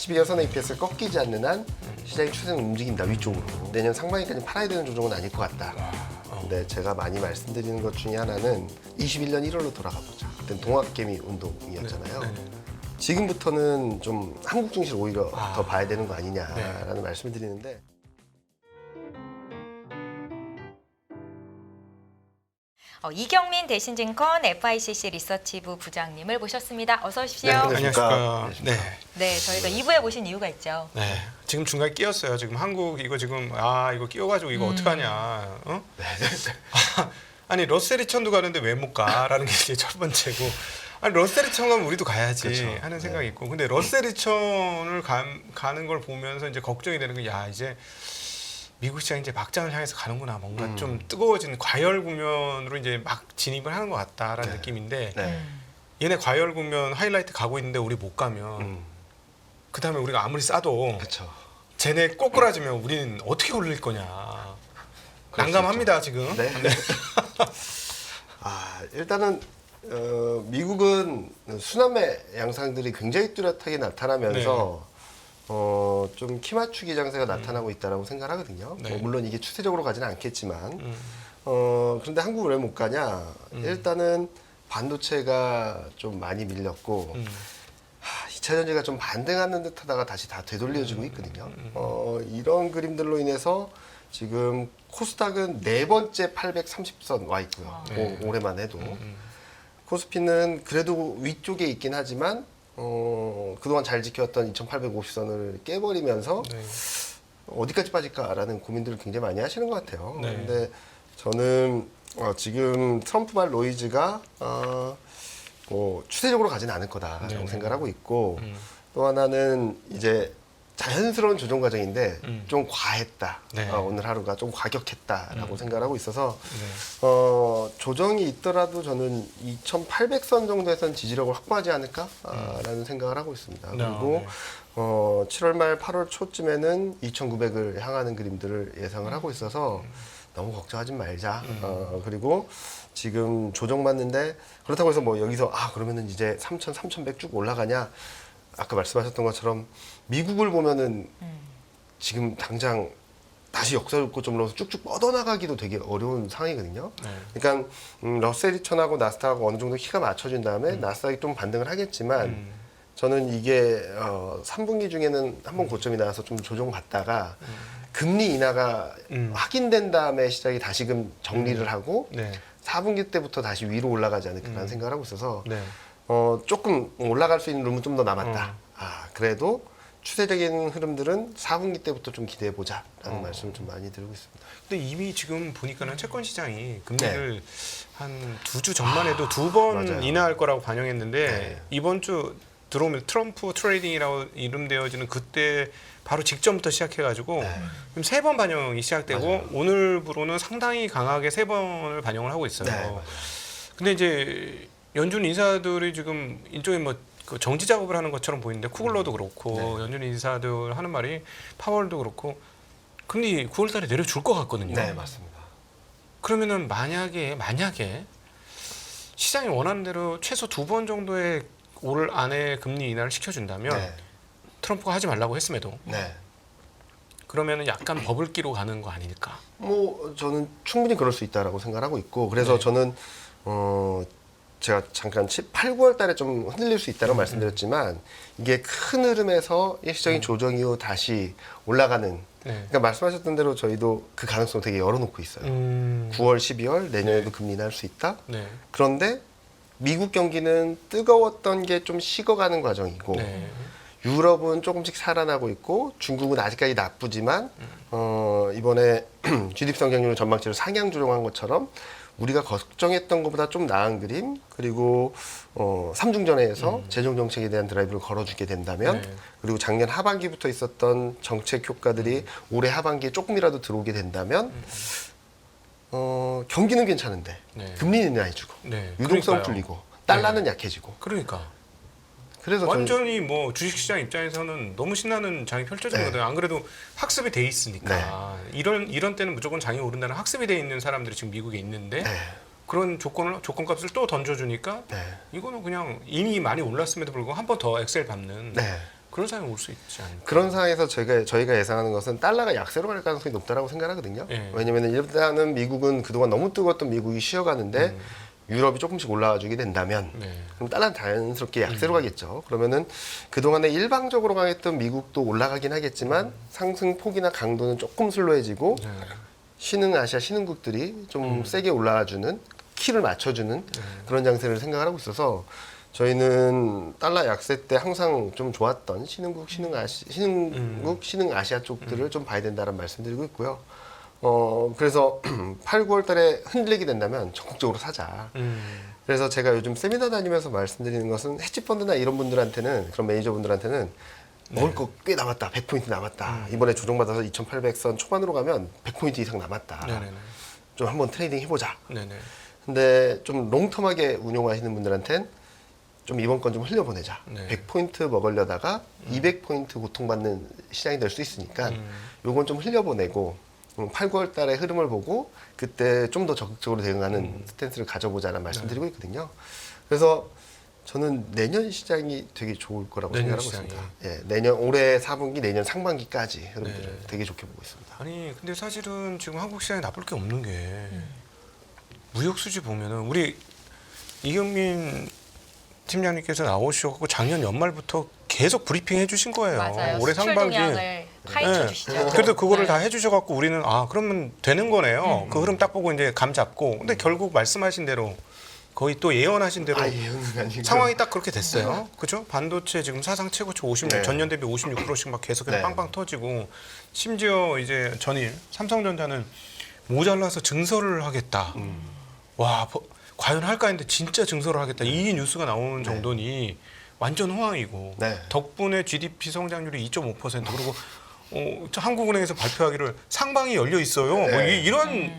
12개월 선의 EPS가 꺾이지 않는 한 시장이 추세는 움직인다 위쪽으로. 내년 상반기까지 팔아야 되는 조정은 아닐 것 같다. 근데 제가 많이 말씀드리는 것 중에 하나는 21년 1월로 돌아가 보자. 그땐 동학개미 운동이었잖아요. 지금부터는 좀 한국 증시를 오히려 더 봐야 되는 거 아니냐라는 말씀을 드리는데. 이경민 대신증권 FICC 리서치부 부장님을 모셨습니다. 어서 오십시오. 네, 안녕하십니까. 네. 네, 저희가 2부에 모신 이유가 있죠. 네. 지금 중간에 끼었어요. 지금 한국 이거 지금 이거 끼어가지고 이거 어떡하냐. 어? 아니 러셀 2000도 가는데 왜 못 가라는 게 이제 첫 번째고. 아니 러셀 2000 가면 우리도 가야지 그렇죠. 하는 생각이 있고. 근데 러셀 2000을 가는 걸 보면서 이제 걱정이 되는 게 이제 미국 시장이 이제 막장을 향해서 가는구나. 뭔가 좀 뜨거워진 과열 국면으로 이제 막 진입을 하는 것 같다라는 느낌인데 얘네 과열 국면 하이라이트 가고 있는데 우리 못 가면 그다음에 우리가 아무리 싸도 그렇죠. 쟤네 꼬꾸라지면 우리는 어떻게 올릴 거냐. 난감합니다 지금. 네. 일단은 미국은 수남의 양상들이 굉장히 뚜렷하게 나타나면서 좀 키 맞추기 장세가 나타나고 있다라고 생각하거든요. 네. 물론 이게 추세적으로 가지는 않겠지만 그런데 한국을 왜 못 가냐? 일단은 반도체가 좀 많이 밀렸고 2차 전지가 좀 반등하는 듯하다가 다시 다 되돌려지고 있거든요. 이런 그림들로 인해서 지금 코스닥은 4번째 830선 와 있고요. 올해만 해도. 코스피는 그래도 위쪽에 있긴 하지만 그동안 잘 지켰던 2850선을 깨버리면서 어디까지 빠질까라는 고민들을 굉장히 많이 하시는 것 같아요. 근데 저는 지금 트럼프발 노이즈가 추세적으로 가지는 않을 거다라고 생각하고 있고 또 하나는 이제 자연스러운 조정 과정인데 좀 과했다. 오늘 하루가 좀 과격했다라고 생각을 하고 있어서 조정이 있더라도 저는 2800선 정도에선 지지력을 확보하지 않을까라는 생각을 하고 있습니다. 그리고 7월 말 8월 초쯤에는 2900을 향하는 그림들을 예상을 하고 있어서 너무 걱정하지 말자. 그리고 지금 조정받는데 그렇다고 해서 뭐 여기서 그러면은 이제 3000, 3100 쭉 올라가냐? 아까 말씀하셨던 것처럼 미국을 보면은 지금 당장 다시 역사 고점으로 쭉쭉 뻗어나가기도 되게 어려운 상황이거든요. 그러니까 러셀 2000하고 나스닥하고 어느 정도 키가 맞춰진 다음에 나스닥이 좀 반등을 하겠지만 저는 이게 3분기 중에는 한번 고점이 나와서 좀 조정받다가 금리 인하가 확인된 다음에 시장이 다시금 정리를 하고 4분기 때부터 다시 위로 올라가지 않을까라는 생각을 하고 있어서 조금 올라갈 수 있는 룸은 좀 더 남았다. 그래도 추세적인 흐름들은 4분기 때부터 좀 기대해보자라는 말씀을 좀 많이 드리고 있습니다. 근데 이미 지금 보니까는 채권 시장이 금리를 한 2주 전만 해도 2번 인하할 거라고 반영했는데 이번 주 들어오면 트럼프 트레이딩이라고 이름되어지는 그때 바로 직전부터 시작해가지고 지금 3번 반영이 시작되고 오늘부로는 상당히 강하게 3번을 반영을 하고 있어요. 근데 이제 연준 인사들이 지금 일종의 뭐 그 정지 작업을 하는 것처럼 보이는데 쿠글러도 그렇고 연준 인사들 하는 말이 파월도 그렇고 금리 9월달에 내려줄 것 같거든요. 네, 맞습니다. 그러면은 만약에 시장이 원하는 대로 최소 2번 정도의 올 안에 금리 인하를 시켜준다면 트럼프가 하지 말라고 했음에도 그러면은 약간 버블기로 가는 거 아닐까? 뭐 저는 충분히 그럴 수 있다라고 생각하고 있고 그래서 저는 제가 잠깐 8, 9월 달에 좀 흔들릴 수 있다고 말씀드렸지만 이게 큰 흐름에서 일시적인 조정 이후 다시 올라가는 그러니까 말씀하셨던 대로 저희도 그 가능성 되게 열어놓고 있어요. 9월, 12월 내년에도 금리 인하할 수 있다. 그런데 미국 경기는 뜨거웠던 게 좀 식어가는 과정이고 유럽은 조금씩 살아나고 있고 중국은 아직까지 나쁘지만 이번에 GDP 성장률 전망치를 상향 조정한 것처럼 우리가 걱정했던 것보다 좀 나은 그림 그리고 삼중전에서 재정 정책에 대한 드라이브를 걸어주게 된다면 그리고 작년 하반기부터 있었던 정책 효과들이 올해 하반기에 조금이라도 들어오게 된다면 경기는 괜찮은데 금리는 인하해주고 유동성 풀리고 달러는 약해지고 그러니까 그래서 완전히 뭐 주식시장 입장에서는 너무 신나는 장이 펼쳐지거든요. 안 그래도 학습이 돼 있으니까 이런 때는 무조건 장이 오른다는 학습이 돼 있는 사람들이 지금 미국에 있는데 그런 조건값을 또 던져주니까 이거는 그냥 이미 많이 올랐음에도 불구하고 한 번 더 엑셀 밟는 그런 상황이 올 수 있지 않을까? 그런 상황에서 저희가 예상하는 것은 달러가 약세로 갈 가능성이 높다라고 생각하거든요. 예. 왜냐하면 일단은 미국은 그동안 너무 뜨거웠던 미국이 쉬어가는데 유럽이 조금씩 올라와주게 된다면 네. 그럼 달러는 자연스럽게 약세로 가겠죠. 그러면은 그동안에 일방적으로 강했던 미국도 올라가긴 하겠지만 상승폭이나 강도는 조금 슬로해지고 네. 신흥아시아 신흥국들이 좀 세게 올라와주는 키를 맞춰주는 그런 장세를 생각을 하고 있어서 저희는 달러 약세 때 항상 좀 좋았던 신흥국, 신흥아시아 쪽들을 좀 봐야 된다는 말씀드리고 있고요. 그래서 8, 9월 달에 흔들리게 된다면 적극적으로 사자. 그래서 제가 요즘 세미나 다니면서 말씀드리는 것은 헤지펀드나 이런 분들한테는, 그런 매니저분들한테는 먹을 거 꽤 남았다. 100포인트 남았다. 이번에 조정받아서 2800선 초반으로 가면 100포인트 이상 남았다. 네네네. 좀 한번 트레이딩 해보자. 네네. 근데 좀 롱텀하게 운용하시는 분들한테는 좀 이번 건 좀 흘려보내자. 네. 100포인트 먹으려다가 200포인트 고통받는 시장이 될 수 있으니까 요건 좀 흘려보내고 8, 9월 달에 흐름을 보고 그때 좀 더 적극적으로 대응하는 스탠스를 가져보자는 말씀드리고 있거든요. 그래서 저는 내년 시장이 되게 좋을 거라고 내년 생각하고 시장이. 있습니다. 예, 올해 4분기, 내년 상반기까지 흐름들을 네. 되게 좋게 보고 있습니다. 아니 근데 사실은 지금 한국 시장이 나쁠 게 없는 게 무역 수지 보면은 우리 이경민 팀장님께서 나오셔서 작년 연말부터 계속 브리핑 해주신 거예요. 맞아요. 올해 수출 상반기. 동향을 파헤쳐 주시죠. 그래도 그거를 네. 다 해주셔갖고 우리는 그러면 되는 거네요. 그 흐름 딱 보고 이제 감 잡고. 근데 결국 말씀하신 대로 거의 또 예언하신 대로 예언은 아니고. 상황이 딱 그렇게 됐어요. 그죠? 반도체 지금 사상 최고치 56, 네. 전년 대비 56%씩 막 계속해서 네. 빵빵 터지고 심지어 이제 전일 삼성전자는 모자라서 증설을 하겠다. 와, 과연 할까 했는데 진짜 증설을 하겠다. 이 뉴스가 나오는 정도니 완전 호황이고 네. 덕분에 GDP 성장률이 2.5% 그리고 한국은행에서 발표하기를 상방이 열려 있어요. 뭐 네. 이런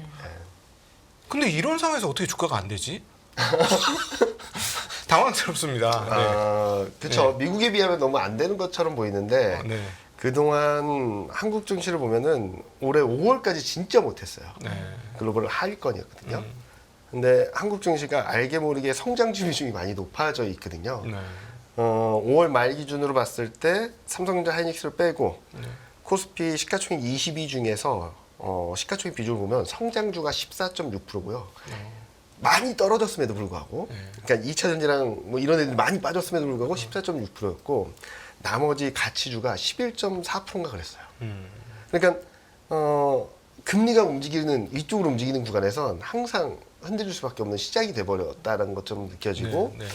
근데 이런 상황에서 어떻게 주가가 안 되지? 당황스럽습니다. 그렇죠. 미국에 비하면 너무 안 되는 것처럼 보이는데 네. 그동안 한국 증시를 보면은 올해 5월까지 진짜 못했어요. 네. 글로벌 하위권이었거든요. 근데 한국 증시가 알게 모르게 성장 비중이 많이 높아져 있거든요. 네. 5월 말 기준으로 봤을 때 삼성전자 하이닉스를 빼고 네. 코스피 시가총액 22 중에서 시가총액 비중을 보면 성장주가 14.6%고요. 많이 떨어졌음에도 불구하고, 그러니까 2차 전지랑 뭐 이런 애들 많이 빠졌음에도 불구하고 14.6%였고, 나머지 가치주가 11.4%인가 그랬어요. 그러니까 금리가 위쪽으로 움직이는 구간에선 항상 흔들릴 수밖에 없는 시장이 돼버렸다는 것처럼 느껴지고, 네.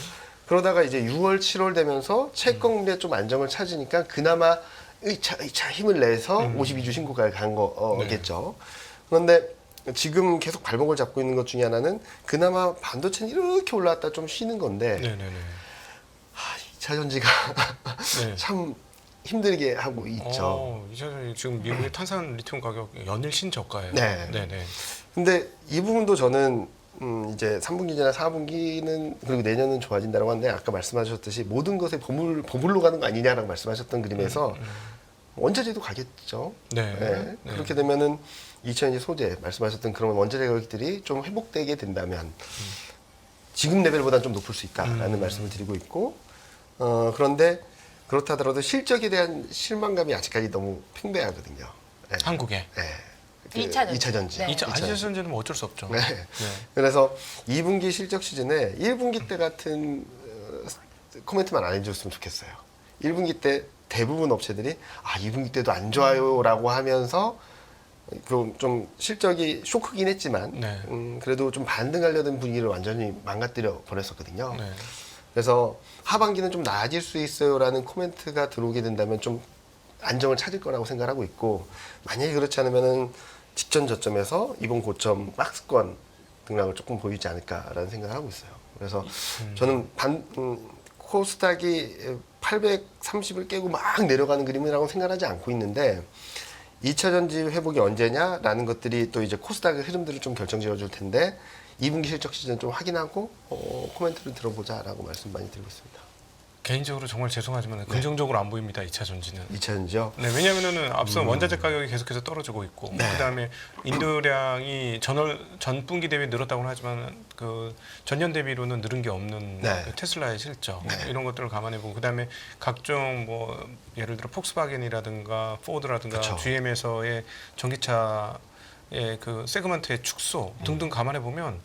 그러다가 이제 6월, 7월 되면서 채권금리가 좀 안정을 찾으니까 그나마 의차 힘을 내서 52주 신고가를 간 거겠죠. 그런데 지금 계속 발목을 잡고 있는 것 중에 하나는 그나마 반도체는 이렇게 올라왔다 좀 쉬는 건데 네네네. 2차 전지가 네. 참 힘들게 하고 있죠. 2차 전지 지금 미국의 탄산 리튬 가격 연일 신저가예요. 네. 네네. 근데 이 부분도 저는 이제 3분기나 4분기는 그리고 내년은 좋아진다고 하는데 아까 말씀하셨듯이 모든 것에 보물로 가는 거 아니냐라고 말씀하셨던 그림에서 원자재도 가겠죠. 네. 네. 그렇게 되면은 2000년 소재 말씀하셨던 그런 원자재 가격들이 좀 회복되게 된다면 지금 레벨보다는 좀 높을 수 있다라는 말씀을 드리고 있고 그런데 그렇다 하더라도 실적에 대한 실망감이 아직까지 너무 팽배하거든요. 네. 한국에. 네. 2차 전지. 네. 2차 전지는 뭐 어쩔 수 없죠. 네. 그래서 2분기 실적 시즌에 1분기 때 같은 코멘트만 안 해줬으면 좋겠어요. 1분기 때 대부분 업체들이 2분기 때도 안 좋아요라고 하면서 좀 실적이 쇼크긴 했지만 네. 그래도 좀 반등하려던 분위기를 완전히 망가뜨려 버렸었거든요. 네. 그래서 하반기는 좀 나아질 수 있어요라는 코멘트가 들어오게 된다면 좀 안정을 찾을 거라고 생각하고 있고 만약에 그렇지 않으면은 직전 저점에서 이번 고점 박스권 등락을 조금 보이지 않을까라는 생각을 하고 있어요. 그래서 저는 코스닥이 830을 깨고 막 내려가는 그림이라고 생각하지 않고 있는데 2차 전지 회복이 언제냐라는 것들이 또 이제 코스닥의 흐름들을 좀 결정지어 줄 텐데 2분기 실적 시즌 좀 확인하고 코멘트를 들어보자라고 말씀 많이 드리고 있습니다. 개인적으로 정말 죄송하지만 긍정적으로 안 보입니다. 2차 전지는. 2차 전지요? 네, 왜냐하면은 앞서 원자재 가격이 계속해서 떨어지고 있고 그다음에 인도량이 전분기 대비 늘었다고는 하지만 그 전년 대비로는 늘은 게 없는 그 테슬라의 실적 이런 것들을 감안해 보고 그다음에 각종 뭐 예를 들어 폭스바겐이라든가 포드라든가 그쵸. GM에서의 전기차의 그 세그먼트의 축소 등등 감안해 보면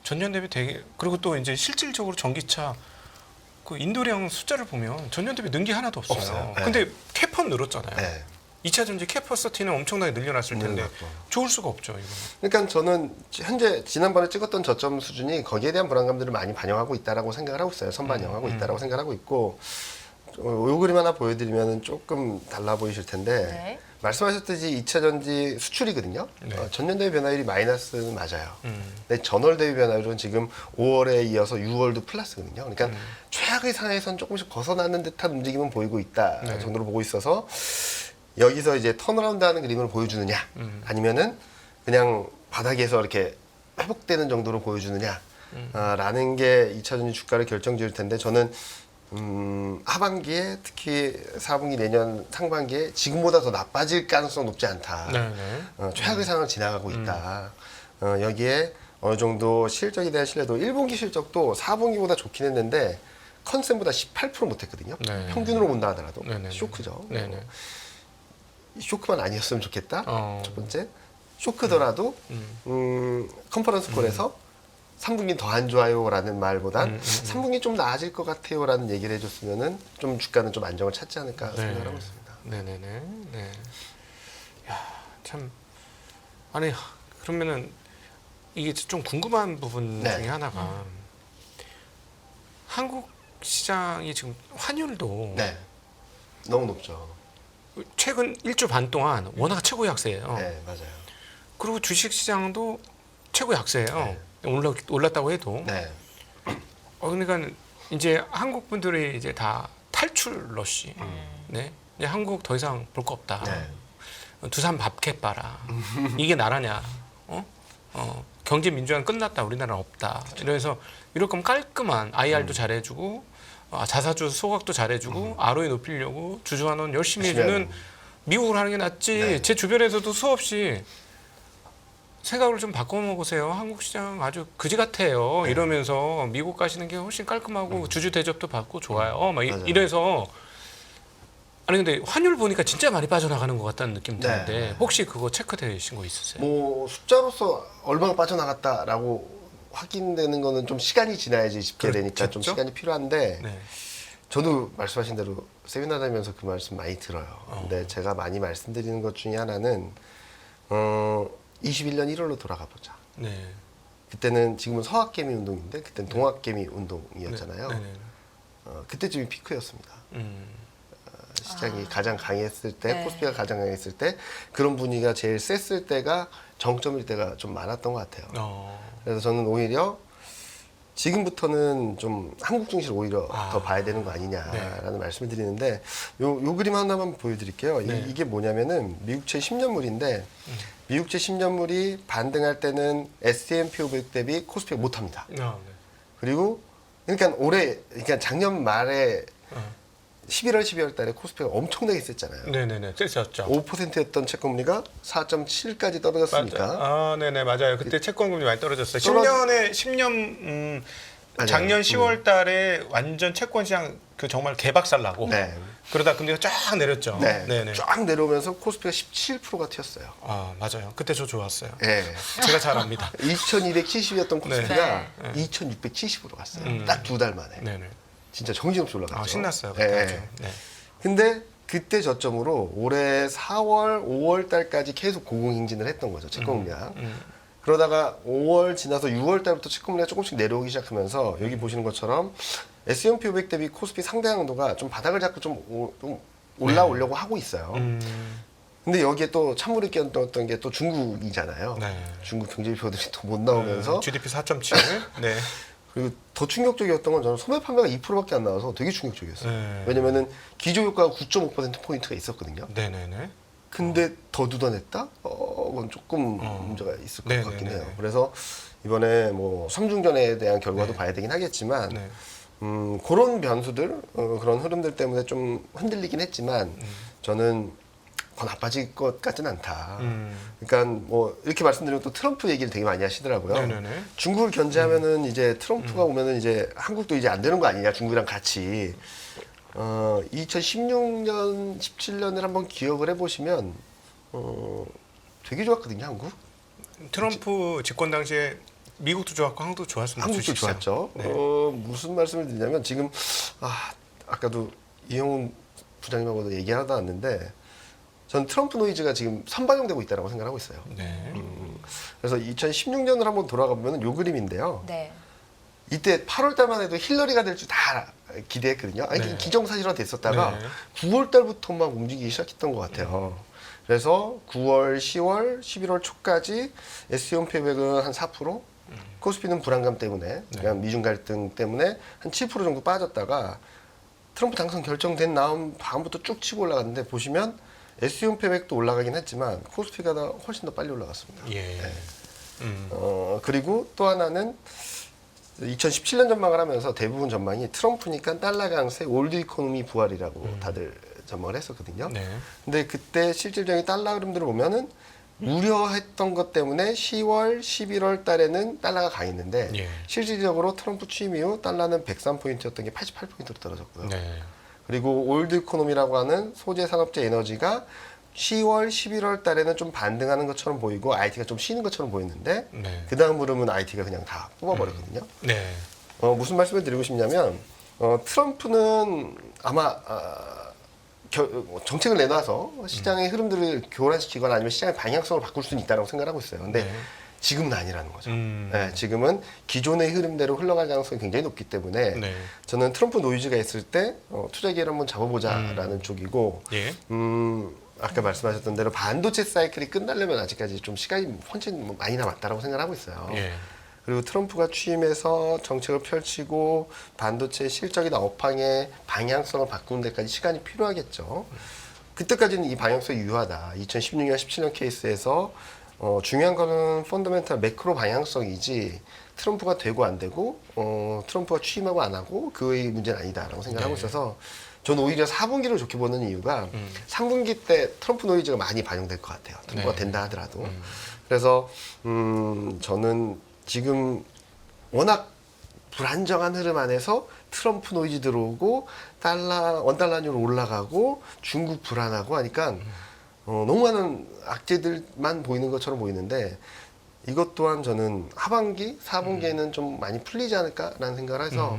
전년 대비 되게 그리고 또 이제 실질적으로 전기차 그 인도량 숫자를 보면 전년 대비 는 게 하나도 없어요. 없어요. 근데 캐퍼는 늘었잖아요. 네. 2차 전지 캐퍼시티는 엄청나게 늘려놨을 텐데 좋을 수가 없죠. 이거는. 그러니까 저는 현재 지난번에 찍었던 저점 수준이 거기에 대한 불안감들을 많이 반영하고 있다라고 생각을 하고 있어요. 선반영하고 있다라고 생각하고 있고 요 그림 하나 보여드리면 조금 달라 보이실 텐데 네. 말씀하셨듯이 2차 전지 수출이거든요. 네. 전년 대비 변화율이 마이너스는 맞아요. 근데 전월 대비 변화율은 지금 5월에 이어서 6월도 플러스거든요. 그러니까 최악의 상황에선 조금씩 벗어나는 듯한 움직임은 보이고 있다 정도로 보고 있어서 여기서 이제 턴어라운드하는 그림을 보여주느냐, 아니면은 그냥 바닥에서 이렇게 회복되는 정도로 보여주느냐, 라는 게 2차 전지 주가를 결정지을 텐데 저는 하반기에 특히 4분기 내년 상반기에 지금보다 더 나빠질 가능성 높지 않다. 최악의 상황을 지나가고 있다. 여기에 어느 정도 실적에 대한 신뢰도 1분기 실적도 4분기보다 좋긴 했는데 컨센보다 18% 못했거든요. 평균으로 본다 하더라도 쇼크죠. 쇼크만 아니었으면 좋겠다. 첫 번째 쇼크더라도 컨퍼런스 콜에서 3분기 더 안 좋아요라는 말보단 3분기 좀 나아질 것 같아요라는 얘기를 해줬으면은 좀 주가는 좀 안정을 찾지 않을까 생각을 하고 있습니다. 네네네. 네. 야, 참 아니 그러면은 이게 좀 궁금한 부분 중에 하나가 한국 시장이 지금 환율도 너무 높죠. 최근 1주 반 동안 워낙 최고 약세예요. 네, 맞아요. 그리고 주식 시장도 최고 약세예요. 올랐다고 해도. 그러니까 이제 한국 분들이 이제 다 탈출 러시. 네. 이제 한국 더 이상 볼 거 없다. 두산 밥캣 봐라. 이게 나라냐? 경제 민주화는 끝났다. 우리나라는 없다. 이러면서 이럴 거면 깔끔한 IR도 잘해주고 자사주 소각도 잘해주고 ROE 높이려고 주주환원 열심히 해주는 미국을 하는 게 낫지. 제 주변에서도 수없이 생각을 좀 바꿔먹으세요. 한국 시장 아주 그지 같아요. 이러면서 미국 가시는 게 훨씬 깔끔하고 주주 대접도 받고 좋아요. 막 이래서 아니 근데 환율 보니까 진짜 많이 빠져나가는 것 같다는 느낌 드는데 혹시 그거 체크되신 거 있으세요? 뭐 숫자로서 얼마나 빠져나갔다라고 확인되는 거는 좀 시간이 지나야지 집계 되니까 좀 시간이 필요한데 저도 말씀하신 대로 세미나 다니면서 그 말씀 많이 들어요. 근데 제가 많이 말씀드리는 것 중에 하나는 21년 1월로 돌아가 보자. 그때는 지금은 서학개미 운동인데 그때는 동학개미 운동이었잖아요. 그때쯤이 피크였습니다. 시장이 가장 강했을 때, 코스피가 가장 강했을 때 그런 분위기가 제일 셌을 때가 정점일 때가 좀 많았던 것 같아요. 그래서 저는 오히려 지금부터는 좀 한국 증시를 오히려 더 봐야 되는 거 아니냐라는 말씀을 드리는데 요 그림 하나만 보여드릴게요. 이게 뭐냐면은 미국채 10년물인데 미국채 10년물이 반등할 때는 S&P 500 대비 코스피가 못합니다. 그리고 그러니까 그러니까 작년 말에 11월, 12월 달에 코스피가 엄청나게 셌잖아요. 네네네, 셌었죠. 5%였던 채권금리가 4.7까지 떨어졌으니까. 네네, 맞아요. 그때 채권금리 많이 떨어졌어요. 10년 작년 10월 달에 완전 채권 시장 그 정말 개박살 나고 그러다 금리가 쫙 내렸죠. 쫙 내려오면서 코스피가 17%가 튀었어요. 맞아요. 그때 저 좋았어요. 제가 잘 압니다. 2270이었던 코스피가 2670으로 갔어요. 딱 두 달 만에. 진짜 정신없이 올라갔죠. 신났어요. 근데 그때 저점으로 올해 4월, 5월 달까지 계속 고공행진을 했던 거죠. 채권금리가. 그러다가 5월 지나서 6월 달부터 채권금리가 조금씩 내려오기 시작하면서 여기 보시는 것처럼 S&P 500 대비 코스피 상대 강도가 좀 바닥을 잡고 좀 올라오려고 하고 있어요. 근데 여기에 또 찬물이 끼었던 게 또 중국이잖아요. 중국 경제지표들이 또 못 나오면서 GDP 4.7. 그리고 더 충격적이었던 건 저는 소매 판매가 2%밖에 안 나와서 되게 충격적이었어요. 왜냐면은 기조 효과가 9.5%포인트가 있었거든요. 근데 더 묻어냈다? 그건 조금 문제가 있을 것 같긴 해요. 그래서 이번에 뭐 3중전에 대한 결과도 봐야 되긴 하겠지만 그런 변수들, 그런 흐름들 때문에 좀 흔들리긴 했지만 저는 더 나빠질 것 같지는 않다. 그러니까 뭐 이렇게 말씀드리면 또 트럼프 얘기를 되게 많이 하시더라고요. 네네네. 중국을 견제하면은 이제 트럼프가 오면은 이제 한국도 이제 안 되는 거 아니냐, 중국이랑 같이. 2016년, 17년을 한번 기억을 해보시면 되게 좋았거든요, 한국. 트럼프 집권 당시에 미국도 좋았고 한국도 좋았습니다. 한국도 주식시장. 좋았죠. 네. 무슨 말씀을 드리냐면 지금 아까도 이용훈 부장님하고도 얘기하다 왔는데 전 트럼프 노이즈가 지금 선반영되고 있다고 생각하고 있어요. 네. 그래서 2016년을 한번 돌아가보면 요 그림인데요. 네. 이때 8월 달만 해도 힐러리가 될 줄 다 기대했거든요. 아니, 네. 기정사실화 됐었다가 네. 9월 달부터 막 움직이기 시작했던 것 같아요. 그래서 9월, 10월, 11월 초까지 S&P 500은 한 4%, 코스피는 불안감 때문에, 그냥 미중 갈등 때문에 한 7% 정도 빠졌다가 트럼프 당선 결정된 다음부터 쭉 치고 올라갔는데 보시면 S&P 500도 올라가긴 했지만 코스피가 훨씬 더 빨리 올라갔습니다. 예. 네. 그리고 또 하나는 2017년 전망을 하면서 대부분 전망이 트럼프니까 달러 강세, 올드 이코노미 부활이라고 다들 전망을 했었거든요. 네. 근데 그때 실질적인 달러 흐름들을 보면은 우려했던 것 때문에 10월, 11월 달에는 달러가 강했는데 예. 실질적으로 트럼프 취임 이후 달러는 103포인트였던 게 88포인트로 떨어졌고요. 네. 그리고 올드 이코노미라고 하는 소재, 산업재, 에너지가 10월, 11월 달에는 좀 반등하는 것처럼 보이고 IT가 좀 쉬는 것처럼 보였는데 네. 그 다음 흐름은 IT가 그냥 다 뽑아버렸거든요. 네. 무슨 말씀을 드리고 싶냐면 트럼프는 아마 정책을 내놔서 시장의 흐름들을 교란시키거나 아니면 시장의 방향성을 바꿀 수는 있다고 생각하고 있어요. 근데 네. 지금은 아니라는 거죠. 네, 지금은 기존의 흐름대로 흘러갈 가능성이 굉장히 높기 때문에 네. 저는 트럼프 노이즈가 있을 때 투자 기회를 한번 잡아보자라는 쪽이고 예. 아까 말씀하셨던 대로 반도체 사이클이 끝나려면 아직까지 좀 시간이 훨씬 많이 남았다고 생각하고 있어요. 예. 그리고 트럼프가 취임해서 정책을 펼치고 반도체 실적이나 업황의 방향성을 바꾸는 데까지 시간이 필요하겠죠. 그때까지는 이 방향성이 유효하다. 2016년, 17년 케이스에서 중요한 거는 펀더멘탈 매크로 방향성이지 트럼프가 되고 안 되고 트럼프가 취임하고 안 하고 그의 문제는 아니다라고 생각하고 있어서 저는 오히려 4분기를 좋게 보는 이유가 3분기 때 트럼프 노이즈가 많이 반영될 것 같아요. 트럼프가 된다 하더라도. 그래서 저는 지금 워낙 불안정한 흐름 안에서 트럼프 노이즈 들어오고 원달러율 올라가고 중국 불안하고 하니까 너무 많은 악재들만 보이는 것처럼 보이는데 이것 또한 저는 하반기, 4분기에는 좀 많이 풀리지 않을까라는 생각을 해서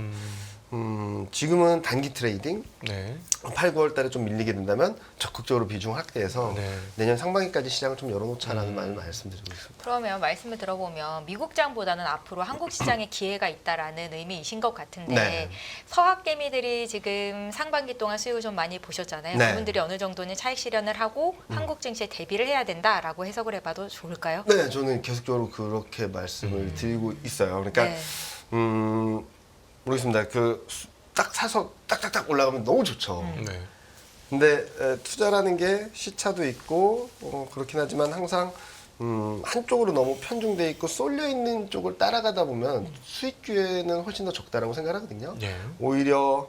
지금은 단기 트레이딩, 네. 8, 9월 달에 좀 밀리게 된다면 적극적으로 비중 확대해서 네. 내년 상반기까지 시장을 좀 열어놓자라는 말을 말씀드리고 있습니다. 그러면 말씀을 들어보면 미국장보다는 앞으로 한국 시장에 기회가 있다라는 의미이신 것 같은데 네. 서학개미들이 지금 상반기 동안 수익을 좀 많이 보셨잖아요. 네. 그분들이 어느 정도는 차익 실현을 하고 한국 증시에 대비를 해야 된다라고 해석을 해봐도 좋을까요? 네, 저는 계속적으로 그렇게 말씀을 드리고 있어요. 그러니까 네. 모르겠습니다. 딱 사서 딱딱딱 올라가면 너무 좋죠. 네. 근데 투자라는 게 시차도 있고 그렇긴 하지만 항상 한쪽으로 너무 편중돼 있고 쏠려 있는 쪽을 따라가다 보면 수익 기회는 훨씬 더 적다라고 생각하거든요. 네. 오히려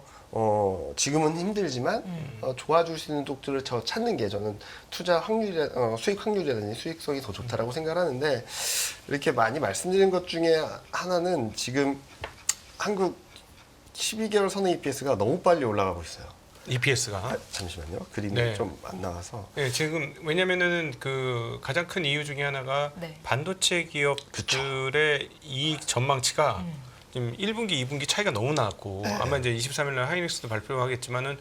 지금은 힘들지만 좋아줄 수 있는 쪽들을 찾는 게 저는 투자 확률이 수익 확률이라든지 수익성이 더 좋다라고 생각하는데 이렇게 많이 말씀드린 것 중에 하나는 지금 한국 12개월 선의 EPS가 너무 빨리 올라가고 있어요. EPS가. 잠시만요. 그림이 네. 좀 안 나와서. 네, 지금 왜냐면은 그 가장 큰 이유 중에 하나가 네. 반도체 기업들의 이익 전망치가 지금 1분기, 2분기 차이가 너무 나왔고 네. 아마 이제 23일 날 하이닉스도 발표하겠지만은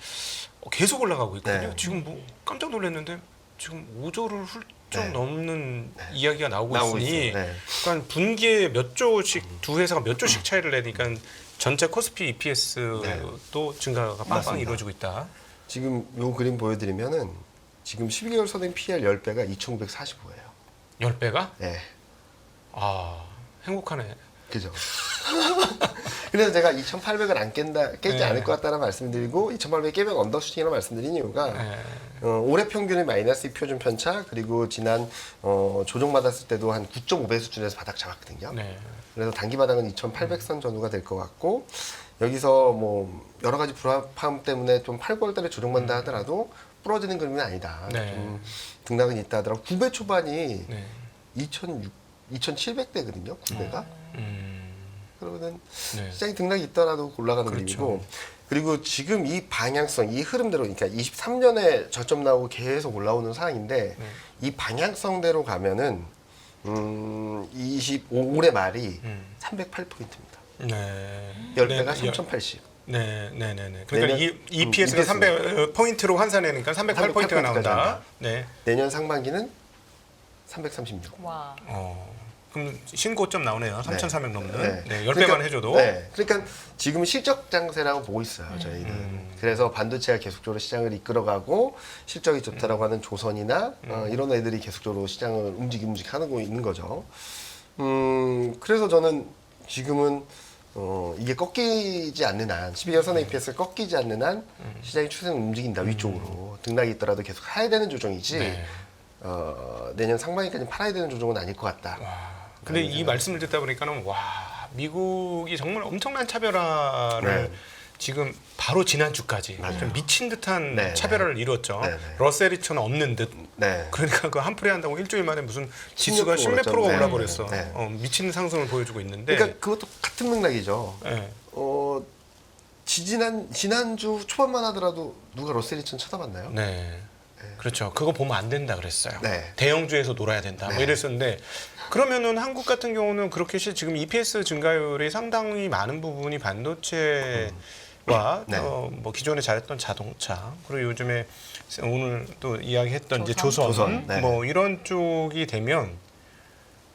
계속 올라가고 있거든요. 네. 지금 뭐 깜짝 놀랐는데 지금 5조를 훌쩍 네. 넘는 이야기가 나오고 나오고 있으니 있어요. 네. 그러니까 분기에 몇 조씩 두 회사가 몇 조씩 차이를 내니까 전체 코스피 EPS도 증가가 빵빵 맞습니다. 이루어지고 있다. 지금 요 그림 보여드리면은 지금 12개월 선행 PL 10배가 2,945예요. 10배가? 네. 아, 행복하네. 그죠. 그래서 제가 2,800을 안 깨지 네. 않을 것 같다는 말씀드리고 2,800 깨면 언더슈팅이라고 말씀드린 이유가 네. 올해 평균의 마이너스 2표준 편차 그리고 지난 조정받았을 때도 한 9.5배 수준에서 바닥 잡았거든요. 네. 그래서 단기 바닥은 2,800선 전후가 될 것 같고 여기서 뭐 여러 가지 불합함 때문에 좀 8, 9월 달에 조정받는다 하더라도 부러지는 그림은 아니다. 네. 좀 등락은 있다 하더라고. 9배 초반이 네. 2,700대거든요. 9배가. 그러면 네. 시장이 등락이 있더라도 올라가는 그렇죠. 그림이고, 그리고 지금 이 방향성, 이 흐름대로, 그러니까 23년에 저점 나오고 계속 올라오는 상황인데 네. 이 방향성대로 가면은 올해 말이 308포인트입니다. 네. 10배가 네. 3,080. 네, 네, 네, 네. 그러니까 내년- EPS가 300 포인트로 환산하니까 308포인트가 308 나온다. 나온다. 네. 내년 상반기는 336. 와. 그럼 신고점 나오네요. 3,400 넘는. 네, 10배만 그러니까, 해줘도. 네. 그러니까 지금 실적 장세라고 보고 있어요, 저희는. 그래서 반도체가 계속적으로 시장을 이끌어가고 실적이 좋다라고 하는 조선이나 이런 애들이 계속적으로 시장을 움직이고 있는 거죠. 그래서 저는 지금은 이게 꺾이지 않는 한 12개월 EPS가 꺾이지 않는 한 시장의 추세는 움직인다, 위쪽으로. 등락이 있더라도 계속 사야 되는 조정이지 네. 내년 상반기까지 팔아야 되는 조정은 아닐 것 같다. 근데 이 말씀을 듣다 보니까는 와, 미국이 정말 엄청난 차별화를 네. 지금 바로 지난주까지 좀 미친 듯한 네, 차별화를 이루었죠. 네, 네. 러셀 2000은 없는 듯. 네. 그러니까 그 한 풀이 한다고 일주일 만에 무슨 지수가 16% 10몇 프로가 네, 올라버렸어. 네. 미친 상승을 보여주고 있는데. 그러니까 그것도 같은 맥락이죠. 네. 지난주 초반만 하더라도 누가 러셀 2000 쳐다봤나요? 네. 그렇죠. 그거 보면 안 된다 그랬어요. 네. 대형주에서 놀아야 된다. 뭐 네. 이랬었는데 그러면은 한국 같은 경우는 그렇게 지금 EPS 증가율이 상당히 많은 부분이 반도체와 네. 뭐 기존에 잘했던 자동차 그리고 요즘에 오늘 또 이야기했던 이제 조선 네. 뭐 이런 쪽이 되면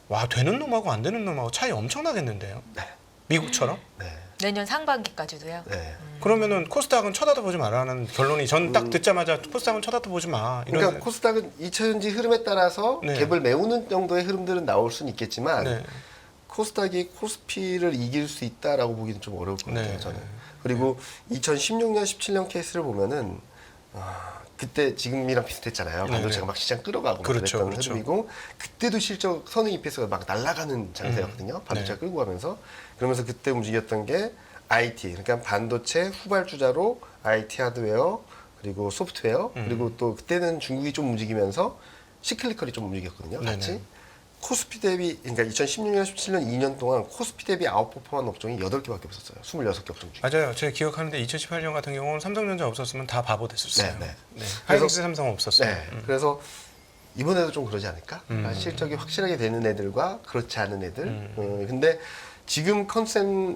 와 되는 놈하고 안 되는 놈하고 차이 엄청나겠는데요. 네. 미국처럼? 네. 내년 상반기까지도요. 네. 그러면은 코스닥은 쳐다도 보지 말라는 결론이 전 딱 듣자마자 코스닥은 쳐다도 보지 마. 이런 그러니까 코스닥은 2차전지 흐름에 따라서 네. 갭을 메우는 정도의 흐름들은 나올 수는 있겠지만 네. 코스닥이 코스피를 이길 수 있다라고 보기는 좀 어려울 것 같아요. 네. 저는. 그리고 2016년, 17년 케이스를 보면은 그때 지금이랑 비슷했잖아요. 네, 반도체가 네. 막 시장 끌어가고 그렇죠, 그랬던 그렇죠. 흐름이고 그때도 실적 선행 EPS가 막 날아가는 장세였거든요. 반도체가 네. 끌고 가면서 그러면서 그때 움직였던 게 IT 그러니까 반도체 후발주자로 IT 하드웨어 그리고 소프트웨어 그리고 또 그때는 중국이 좀 움직이면서 시클리컬이 좀 움직였거든요. 같이. 네네. 코스피 대비 그러니까 2016년, 17년 2년 동안 코스피 대비 아웃퍼포먼 업종이 8개밖에 없었어요. 26개 업종 중에. 맞아요. 제가 기억하는데 2018년 같은 경우는 삼성전자 없었으면 다 바보 됐었어요. 네, 네. 네. 그래서- 하이닉스 삼성 없었어요. 네. 그래서 이번에도 좀 그러지 않을까? 실적이 확실하게 되는 애들과 그렇지 않은 애들. 근데 지금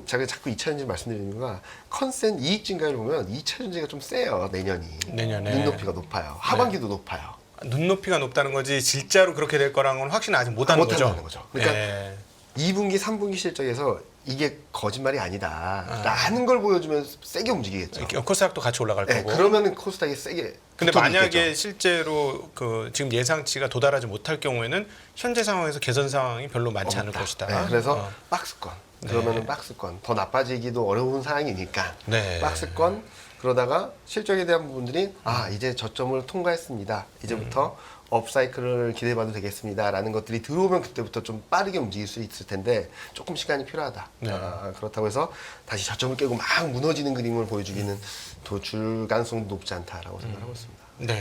제가 자꾸 2차전지 말씀드리는 이유가 컨센 이익 증가율 보면 2차전지가 좀 세요. 내년이. 내년에. 눈높이가 높아요. 하반기도 높아요. 눈높이가 높다는 거지 실제로 그렇게 될 거라는 건 확신은 아직 못하는 거죠. 못한다는 거죠. 그러니까 네. 2분기, 3분기 실적에서 이게 거짓말이 아니다라는 걸 보여주면 세게 움직이겠죠. 코스닥도 같이 올라갈 네, 거고. 그러면은 코스닥이 세게. 근데 붙어도 만약에 있겠죠. 실제로 그 지금 예상치가 도달하지 못할 경우에는 현재 상황에서 개선 상황이 별로 많지 않을 없다. 것이다. 네, 그래서 어. 박스권. 네. 그러면은 박스권. 더 나빠지기도 어려운 상황이니까. 네. 박스권. 그러다가 실적에 대한 부분들이 이제 저점을 통과했습니다. 이제부터 업사이클을 기대해봐도 되겠습니다라는 것들이 들어오면 그때부터 좀 빠르게 움직일 수 있을 텐데 조금 시간이 필요하다. 네. 그렇다고 해서 다시 저점을 깨고 막 무너지는 그림을 보여주기는 도출 가능성도 높지 않다라고 생각하고 있습니다. 네.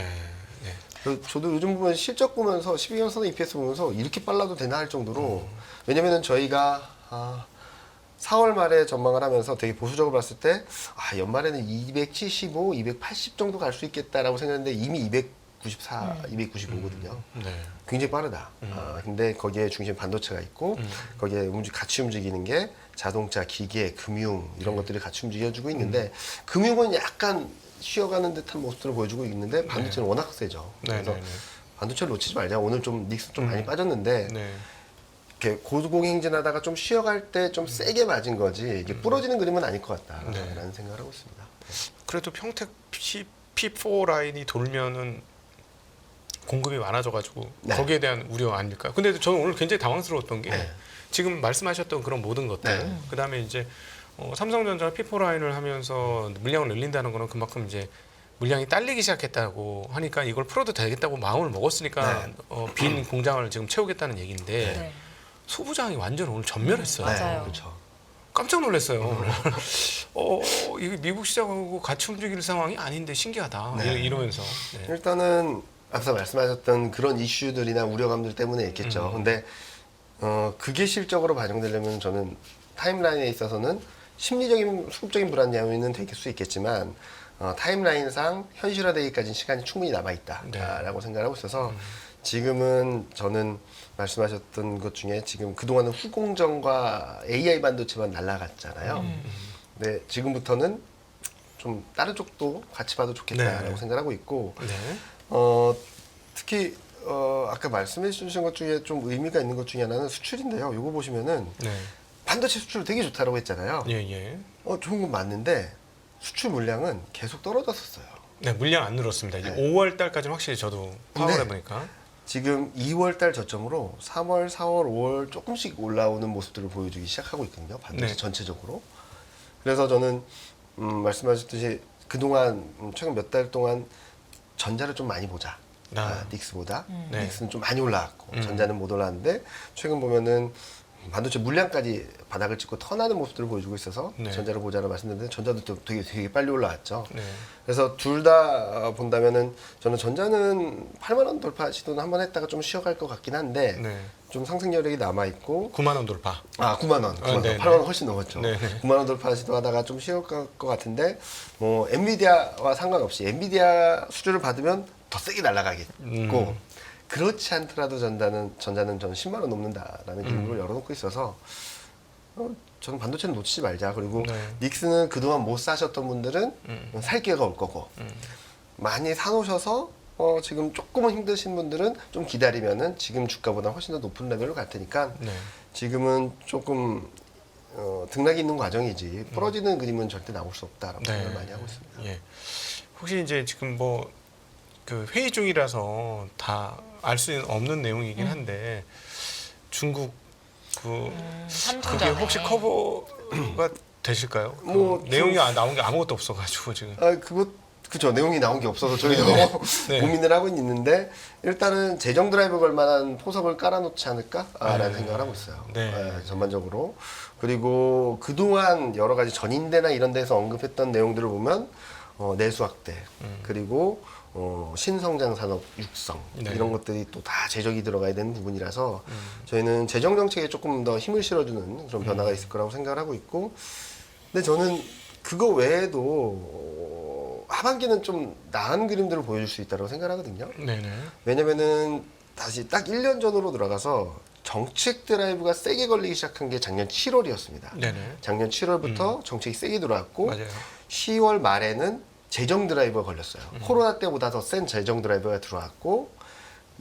네. 그래서 저도 요즘 보면 실적 보면서 12개월 선의 EPS 보면서 이렇게 빨라도 되나 할 정도로 왜냐면은 저희가 4월 말에 전망을 하면서 되게 보수적으로 봤을 때 연말에는 275, 280 정도 갈 수 있겠다라고 생각했는데 이미 294, 295거든요. 네. 굉장히 빠르다. 근데 거기에 중심 반도체가 있고 거기에 같이 움직이는 게 자동차, 기계, 금융 이런 것들이 같이 움직여주고 있는데 금융은 약간 쉬어가는 듯한 모습들을 보여주고 있는데 반도체는 워낙 세죠. 네, 그래서 네, 네. 반도체를 놓치지 말자. 오늘 좀 닉스 좀 많이 빠졌는데 네. 이렇게 고공행진하다가 좀 쉬어갈 때 좀 세게 맞은 거지 이게 부러지는 그림은 아닐 것 같다라는 네. 생각을 하고 있습니다. 그래도 평택 P4 라인이 돌면은 공급이 많아져가지고 네. 거기에 대한 우려 아닐까? 근데 저는 오늘 굉장히 당황스러웠던 게 네. 지금 말씀하셨던 그런 모든 것들, 네. 그다음에 이제 삼성전자가 P4 라인을 하면서 물량을 늘린다는 거는 그만큼 이제 물량이 딸리기 시작했다고 하니까 이걸 풀어도 되겠다고 마음을 먹었으니까 네. 빈 공장을 지금 채우겠다는 얘기인데 네. 소부장이 완전 오늘 전멸했어요. 맞아요. 그렇죠. 깜짝 놀랐어요. 이게 미국 시장하고 같이 움직일 상황이 아닌데 신기하다. 이러면서. 네. 일단은 앞서 말씀하셨던 그런 이슈들이나 우려감들 때문에 있겠죠. 근데 그게 실적으로 반영되려면 저는 타임라인에 있어서는 심리적인 수급적인 불안 요인은 될 수 있겠지만 타임라인상 현실화되기까지는 시간이 충분히 남아있다라고 생각하고 있어서 지금은 저는 말씀하셨던 것 중에 지금 그동안은 후공정과 AI 반도체만 날아갔잖아요. 근데 지금부터는 좀 다른 쪽도 같이 봐도 좋겠다라고 생각하고 있고 특히 아까 말씀해 주신 것 중에 좀 의미가 있는 것 중에 하나는 수출인데요. 이거 보시면은 반도체 수출 되게 좋다라고 했잖아요. 좋은 건 맞는데 수출 물량은 계속 떨어졌었어요. 네, 물량 안 늘었습니다. 이제 5월 달까지는 확실히 저도 파악을 해보니까 지금 2월 달 저점으로 3월, 4월, 5월 조금씩 올라오는 모습들을 보여주기 시작하고 있거든요. 반도체 전체적으로. 그래서 저는 말씀하셨듯이 그동안 최근 몇 달 동안 전자를 좀 많이 보자. 닉스보다. 닉스는 좀 많이 올라왔고 전자는 못 올라왔는데 최근 보면은 반도체 물량까지 바닥을 찍고 턴하는 모습들을 보여주고 있어서 전자를 보자라고 말씀드렸는데 전자도 되게 빨리 올라왔죠. 그래서 둘 다 본다면은 저는 전자는 8만 원 돌파 시도는 한번 했다가 좀 쉬어갈 것 같긴 한데 좀 상승 여력이 남아 있고 9만 원 돌파. 9만 원. 8만 원 훨씬 넘었죠. 9만 원 돌파 시도하다가 좀 쉬어갈 것 같은데 뭐 엔비디아와 상관없이 엔비디아 수주를 받으면 더 세게 날아가겠고 그렇지 않더라도 전자는 저는 10만 원 넘는다라는 기록을 열어놓고 있어서 저는 반도체는 놓치지 말자. 그리고 닉스는 그동안 못 사셨던 분들은 살 기회가 올 거고 많이 사놓으셔서 지금 조금은 힘드신 분들은 좀 기다리면은 지금 주가보다 훨씬 더 높은 레벨로 갈 테니까 지금은 조금 등락이 있는 과정이지 부러지는 그림은 절대 나올 수 없다라고 생각을 많이 하고 있습니다. 혹시 이제 지금 뭐 그 회의 중이라서 다 알 수 없는 내용이긴 한데 중국 그게 혹시 커버가 되실까요? 뭐 내용이 나온 게 아무것도 없어가지고 지금. 그죠. 내용이 나온 게 없어서 저희도 고민을 하고 있는데 일단은 재정 드라이브 걸 만한 포석을 깔아놓지 않을까라는 생각을 하고 있어요. 전반적으로. 그리고 그동안 여러 가지 전인대나 이런 데서 언급했던 내용들을 보면 내수 확대 그리고 신성장 산업 육성 이런 것들이 또 다 재정이 들어가야 되는 부분이라서 저희는 재정 정책에 조금 더 힘을 실어주는 그런 변화가 있을 거라고 생각을 하고 있고 근데 저는 그거 외에도 하반기는 좀 나은 그림들을 보여줄 수 있다고 생각하거든요. 왜냐면은 다시 딱 1년 전으로 들어가서 정책 드라이브가 세게 걸리기 시작한 게 작년 7월이었습니다. 작년 7월부터 정책이 세게 들어왔고 10월 말에는 재정 드라이버가 걸렸어요. 코로나 때보다 더 센 재정 드라이버가 들어왔고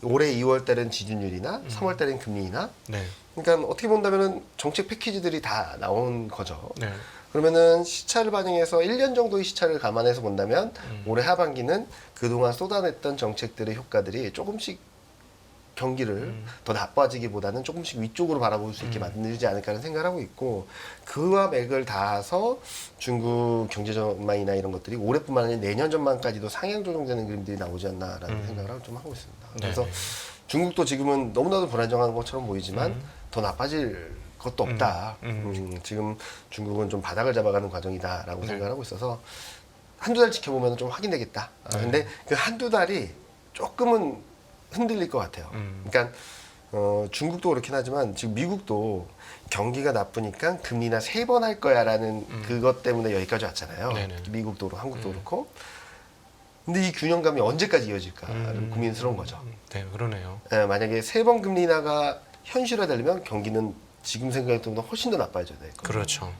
올해 2월 달엔 지준율이나 3월 달엔 금리 인하 그러니까 어떻게 본다면은 정책 패키지들이 다 나온 거죠. 그러면은 시차를 반영해서 1년 정도의 시차를 감안해서 본다면 올해 하반기는 그동안 쏟아냈던 정책들의 효과들이 조금씩 경기를 더 나빠지기보다는 조금씩 위쪽으로 바라볼 수 있게 만들지 않을까라는 생각을 하고 있고 그와 맥을 닿아서 중국 경제 전망이나 이런 것들이 올해뿐만 아니라 내년 전망까지도 상향 조정되는 그림들이 나오지 않나라는 생각을 좀 하고 있습니다. 그래서 중국도 지금은 너무나도 불안정한 것처럼 보이지만 더 나빠질 것도 없다. 지금 중국은 좀 바닥을 잡아가는 과정이다라고 생각을 하고 있어서 한두 달 지켜보면 좀 확인되겠다. 근데 그 한두 달이 조금은 흔들릴 것 같아요. 그러니까 중국도 그렇긴 하지만 지금 미국도 경기가 나쁘니까 금리나 3번 할 거야라는 그것 때문에 여기까지 왔잖아요. 미국도 그렇고 한국도 그렇고. 근데 이 균형감이 언제까지 이어질까 고민스러운 거죠. 그러네요. 만약에 3번 금리 인하가 현실화되려면 경기는 지금 생각했던 것보다 훨씬 더 나빠져야 돼요. 그렇죠.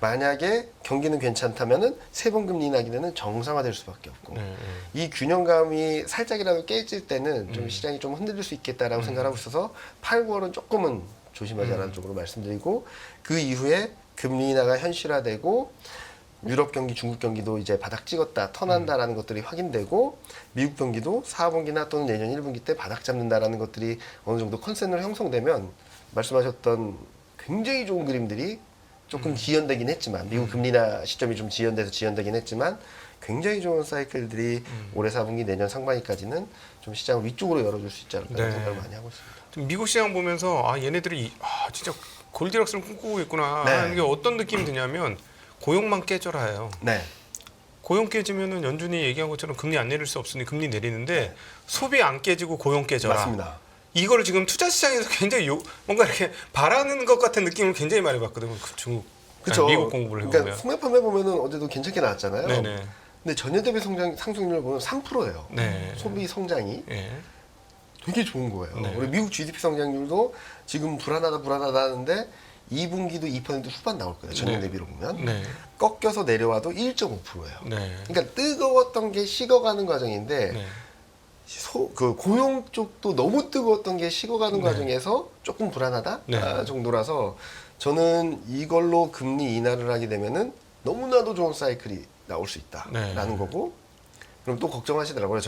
만약에 경기는 괜찮다면은 3번 금리 인하 기대는 정상화될 수밖에 없고 이 균형감이 살짝이라도 깨질 때는 좀 시장이 좀 흔들릴 수 있겠다라고 생각하고 있어서 8, 9월은 조금은 조심하자라는 쪽으로 말씀드리고 그 이후에 금리 인하가 현실화되고 유럽 경기, 중국 경기도 이제 바닥 찍었다, 턴한다라는 것들이 확인되고 미국 경기도 4분기나 또는 내년 1분기 때 바닥 잡는다라는 것들이 어느 정도 컨센으로 형성되면 말씀하셨던 굉장히 좋은 그림들이 조금 지연되긴 했지만 미국 금리나 시점이 좀 지연되긴 했지만 굉장히 좋은 사이클들이 올해 4분기 내년 상반기까지는 좀 시장을 위쪽으로 열어줄 수 있지 않을까 생각을 많이 하고 있습니다. 미국 시장 보면서 얘네들이 진짜 골디락스를 꿈꾸고 있구나 네. 하는 게 어떤 느낌이 드냐면 고용만 깨져라예요. 네. 고용 깨지면은 연준이 얘기한 것처럼 금리 안 내릴 수 없으니 금리 내리는데 소비 안 깨지고 고용 깨져라. 맞습니다. 이거를 지금 투자 시장에서 굉장히 뭔가 이렇게 바라는 것 같은 느낌을 굉장히 많이 받거든요. 그 중국, 그렇죠. 미국 공부를 그러니까 해보면. 소매판매 보면은 어제도 괜찮게 나왔잖아요. 네네. 근데 전년 대비 상승률 보면 3%예요. 네. 소비 성장이 예. 되게 좋은 거예요. 네. 우리 미국 GDP 성장률도 지금 불안하다 하는데 2분기도 2% 후반 나올 거예요. 전년 네. 대비로 보면. 네. 꺾여서 내려와도 1.5%예요. 네. 그러니까 뜨거웠던 게 식어가는 과정인데 네. 그 고용 쪽도 너무 뜨거웠던 게 식어가는 네. 과정에서 조금 불안하다 네. 정도라서 저는 이걸로 금리 인하를 하게 되면은 너무나도 좋은 사이클이 나올 수 있다라는 네. 거고. 그럼 또 걱정하시더라고요.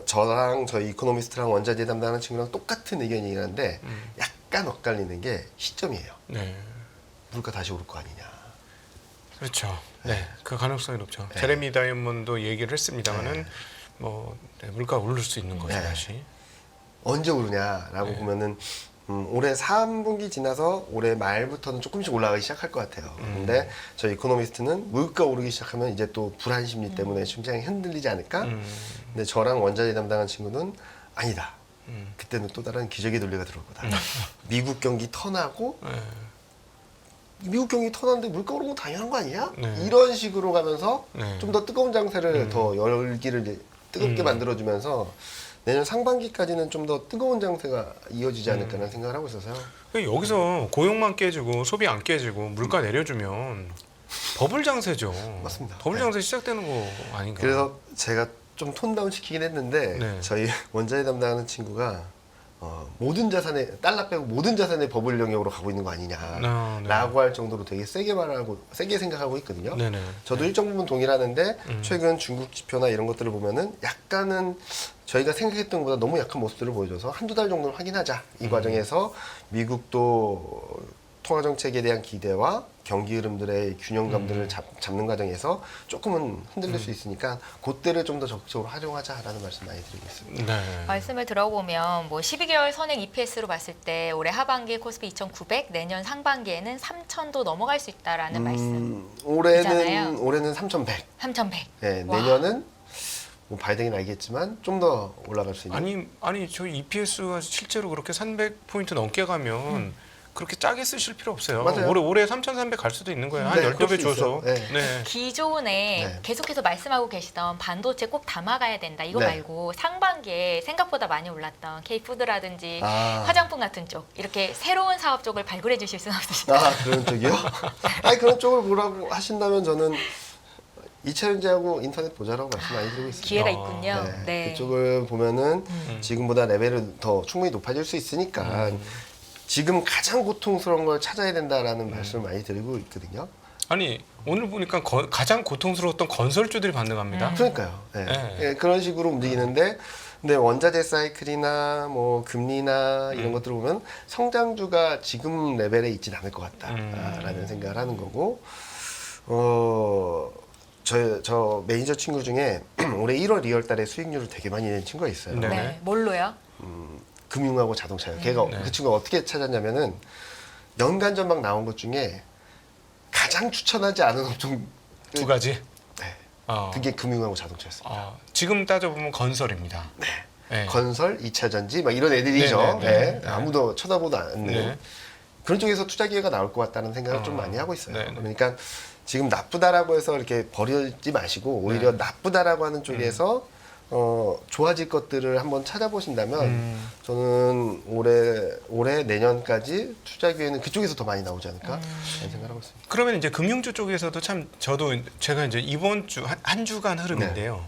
저랑 저희 이코노미스트랑 원자재 담당하는 친구랑 똑같은 의견이긴 한데 약간 엇갈리는 게 시점이에요. 네. 물가 다시 오를 거 아니냐. 그렇죠. 네. 그 가능성이 높죠. 네. 제레미 다이먼도 얘기를 했습니다만은 네. 물가 오를 수 있는 거죠 네. 다시. 언제 오르냐라고 네. 보면은 올해 3분기 지나서 올해 말부터는 조금씩 올라가기 시작할 것 같아요. 근데 저희 이코노미스트는 물가 오르기 시작하면 이제 또 불안 심리 때문에 심장이 흔들리지 않을까? 근데 저랑 원자재 담당한 친구는 아니다. 그때는 또 다른 기적의 논리가 들어올 거다. 미국 경기 턴하고 네. 미국 경기 턴하는데 물가 오르는 건 당연한 거 아니야? 네. 이런 식으로 가면서 네. 좀 더 뜨거운 장세를 더 열기를 뜨겁게 만들어주면서 내년 상반기까지는 좀 더 뜨거운 장세가 이어지지 않을까라는 생각을 하고 있어서요. 여기서 고용만 깨지고 소비 안 깨지고 물가 내려주면 버블 장세죠. 맞습니다. 버블 네. 장세 시작되는 거 아닌가? 그래서 제가 좀 톤다운 시키긴 했는데 네. 저희 원자재 담당하는 친구가 모든 자산에 달러 빼고 모든 자산의 버블 영역으로 가고 있는 거 아니냐라고 네. 할 정도로 되게 세게 생각하고 있거든요. 네네. 저도 일정 부분 동일하는데 최근 중국 지표나 이런 것들을 보면은 약간은 저희가 생각했던 것보다 너무 약한 모습들을 보여줘서 한두 달 정도는 확인하자. 이 과정에서 미국도 통화정책에 대한 기대와 경기 흐름들의 균형감들을 잡는 과정에서 조금은 흔들릴 수 있으니까 그때를 좀 더 적극적으로 활용하자라는 말씀 많이 드리고 있습니다. 네. 말씀을 들어보면 뭐 12개월 선행 EPS로 봤을 때 올해 하반기에 코스피 2,900, 내년 상반기에는 3,000도 넘어갈 수 있다라는 말씀. 있잖아요. 올해는 3,100. 3,100. 네, 와. 내년은 뭐 발등이 알겠지만 좀 더 올라갈 수 있는. 아니 저희 EPS가 실제로 그렇게 300포인트 넘게 가면 그렇게 짜게 쓰실 필요 없어요. 맞아요. 올해 3,300 갈 수도 있는 거예요. 한 네, 10배 그럴 수 줘서. 있어요. 네. 네. 기존에 네. 계속해서 말씀하고 계시던 반도체 꼭 담아가야 된다. 이거 네. 말고 상반기에 생각보다 많이 올랐던 K푸드라든지 아. 화장품 같은 쪽 이렇게 새로운 사업 쪽을 발굴해 주실 수는 없으신가요? 아, 그런 쪽이요? 아니, 그런 쪽을 보라고 하신다면 저는 이차전지하고 인터넷 보자라고 말씀 많이 드리고 있습니다. 기회가 아, 있군요. 네, 네. 그쪽을 보면은 지금보다 레벨은 더 충분히 높아질 수 있으니까 지금 가장 고통스러운 걸 찾아야 된다라는 말씀을 많이 드리고 있거든요. 아니 오늘 보니까 가장 고통스러웠던 건설주들이 반등합니다. 그러니까요. 네. 네. 예, 그런 식으로 움직이는데 근데 원자재 사이클이나 뭐 금리나 이런 것들을 보면 성장주가 지금 레벨에 있진 않을 것 같다라는 생각을 하는 거고 저 매니저 친구 중에 올해 1월, 2월 달에 수익률을 되게 많이 낸 친구가 있어요. 네. 네. 뭘로요? 금융하고 자동차요. 걔가 네. 그 친구가 어떻게 찾았냐면은 연간 전망 나온 것 중에 가장 추천하지 않은 업종 두 가지. 네. 어. 그게 금융하고 자동차였습니다. 지금 따져보면 건설입니다. 네. 건설, 2차 전지 막 이런 애들이죠. 네, 네, 네. 네, 네. 아무도 쳐다보도 않는 네. 그런 쪽에서 투자 기회가 나올 것 같다는 생각을 좀 많이 하고 있어요. 네, 네. 그러니까 지금 나쁘다라고 해서 이렇게 버리지 마시고 오히려 네. 나쁘다라고 하는 쪽에서 좋아질 것들을 한번 찾아보신다면 저는 올해 내년까지 투자 기회는 그쪽에서 더 많이 나오지 않을까 라는 생각을 하고 있습니다. 그러면 이제 금융주 쪽에서도 참 제가 이제 이번 주 한 주간 흐름인데요. 네.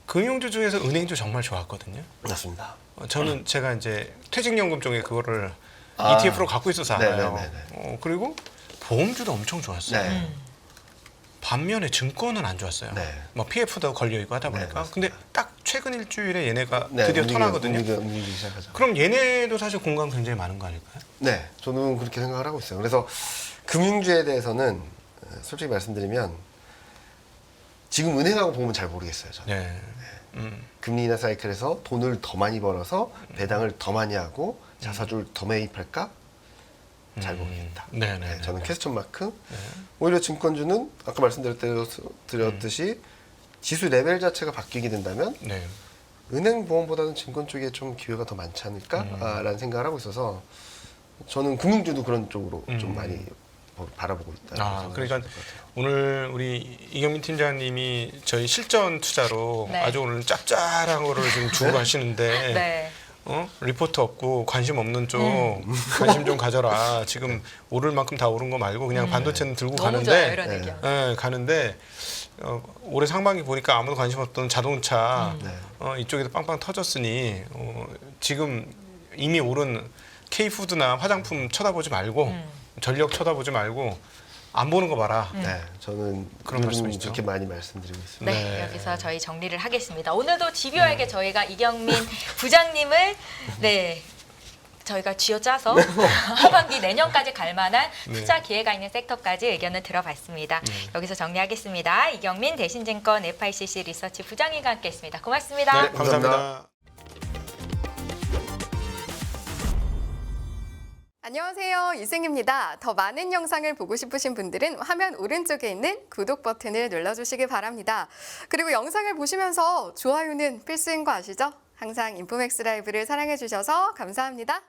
금융주 중에서 은행주 정말 좋았거든요. 맞습니다. 저는 제가 이제 퇴직연금 쪽에 그거를 아. ETF로 갖고 있어서 알아요. 네네네네. 그리고 보험주도 엄청 좋았어요. 네. 반면에 증권은 안 좋았어요. 네. 뭐 PF도 걸려 있고 하다 보니까. 맞습니다. 근데 딱 최근 일주일에 얘네가 네, 드디어 턴하거든요. 움직이기 시작하죠. 그럼 얘네도 사실 공간 굉장히 많은 거 아닐까요? 네, 저는 그렇게 생각을 하고 있어요. 그래서 금융주에 대해서는 솔직히 말씀드리면 지금 은행하고 보면 잘 모르겠어요. 저는. 네. 금리 인하 사이클에서 돈을 더 많이 벌어서 배당을 더 많이 하고 자사주를 더 매입할까? 잘 보겠다. 네네. 저는 퀘스천 마크. 오히려 증권주는 아까 말씀드렸듯이 지수 레벨 자체가 바뀌게 된다면 네. 은행 보험보다는 증권 쪽에 좀 기회가 더 많지 않을까라는 생각을 하고 있어서 저는 금융주도 그런 쪽으로 좀 많이 바라보고 있다. 그러니까 오늘 우리 이경민 팀장님이 저희 실전 투자로 네. 아주 오늘 짭짤한 거를 지금 주고 가시는데 네. 리포트 없고 관심 없는 쪽 관심 좀 가져라. 지금 오를 만큼 다 오른 거 말고 그냥 반도체는 들고 너무 좋아요, 가는데 이런 얘기야. 가는데 올해 상반기 보니까 아무도 관심 없던 자동차 이쪽에도 빵빵 터졌으니 지금 이미 오른 K푸드나 화장품 쳐다보지 말고 전력 쳐다보지 말고 안 보는 거 봐라. 네, 저는 그런 말씀이시죠. 그렇게 많이 말씀드리고 있습니다. 네, 네. 여기서 저희 정리를 하겠습니다. 오늘도 집요하게 저희가 이경민 부장님을 저희가 쥐어짜서 하반기 내년까지 갈 만한 투자 기회가 있는 섹터까지 의견을 들어봤습니다. 여기서 정리하겠습니다. 이경민 대신증권 FICC 리서치 부장님과 함께했습니다. 고맙습니다. 네, 감사합니다. 안녕하세요. 이승입니다. 더 많은 영상을 보고 싶으신 분들은 화면 오른쪽에 있는 구독 버튼을 눌러주시기 바랍니다. 그리고 영상을 보시면서 좋아요는 필수인 거 아시죠? 항상 인포맥스 라이브를 사랑해 주셔서 감사합니다.